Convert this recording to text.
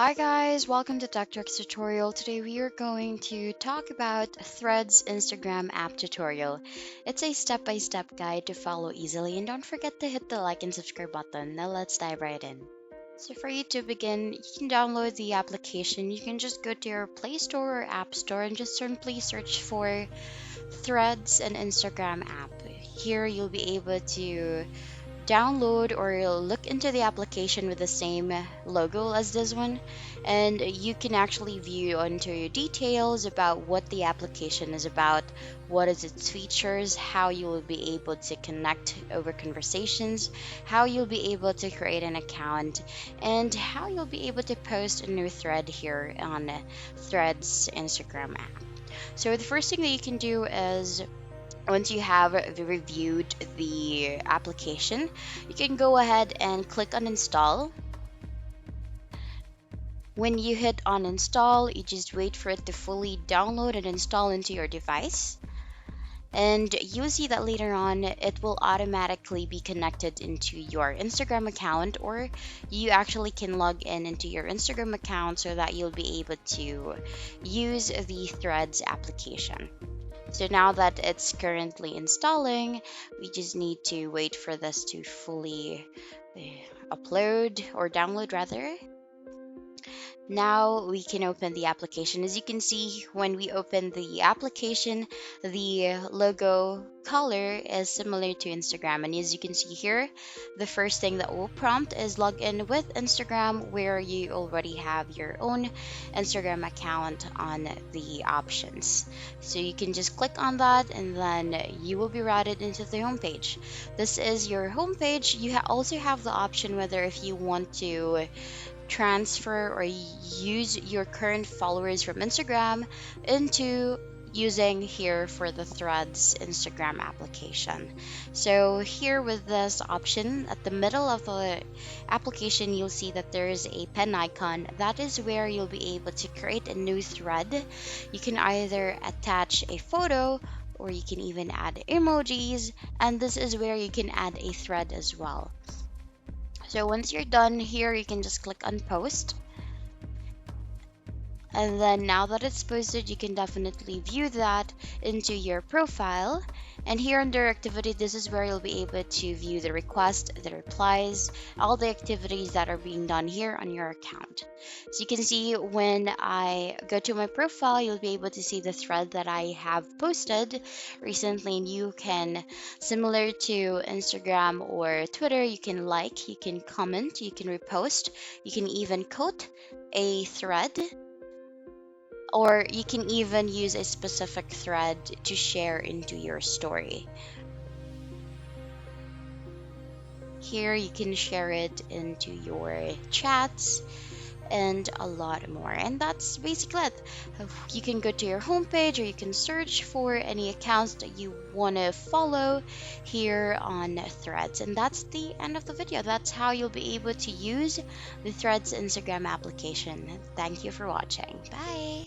Hi guys, welcome to TechTrex tutorial. Today we are going to talk about Threads Instagram app tutorial. It's a step-by-step guide to follow easily, and don't forget to hit the like and subscribe button. Now let's dive right in. So for you to begin, you can download the application. You can just go to your Play Store or App Store and just simply search for Threads and Instagram app. Here you'll be able to download or look into the application with the same logo as this one, and you can actually view onto your details about what the application is about, what is its features, how you will be able to connect over conversations, how you'll be able to create an account, and how you'll be able to post a new thread here on Threads Instagram app. So the first thing that you can do is, once you have reviewed the application, you can go ahead and click on install. When you hit on install, you just wait for it to fully download and install into your device. And you'll see that later on, it will automatically be connected into your Instagram account, or you actually can log in into your Instagram account so that you'll be able to use the Threads application. So now that it's currently installing, we just need to wait for this to fully upload or download rather. Now we can open the application. As you can see, when we open the application, the logo color is similar to Instagram. And as you can see here, the first thing that will prompt is log in with Instagram, where you already have your own Instagram account on the options. So you can just click on that and then you will be routed into the homepage. This is your homepage. You also have the option whether if you want to transfer or use your current followers from Instagram into using here for the Threads Instagram application. So here with this option at the middle of the application, you'll see that there is a pen icon. That is where you'll be able to create a new thread. You can either attach a photo or you can even add emojis, and this is where you can add a thread as well. So once you're done here, you can just click on post. And then now that it's posted, you can definitely view that into your profile. And here under activity, this is where you'll be able to view the request, the replies, all the activities that are being done here on your account. So you can see when I go to my profile, you'll be able to see the thread that I have posted recently. And you can, similar to Instagram or Twitter, you can like, you can comment, you can repost, you can even quote a thread, or you can even use a specific thread to share into your story. Here you can share it into your chats and a lot more. And that's basically it. You can go to your homepage or you can search for any accounts that you want to follow here on Threads. And that's the end of the video. That's how you'll be able to use the Threads Instagram application. Thank you for watching. Bye.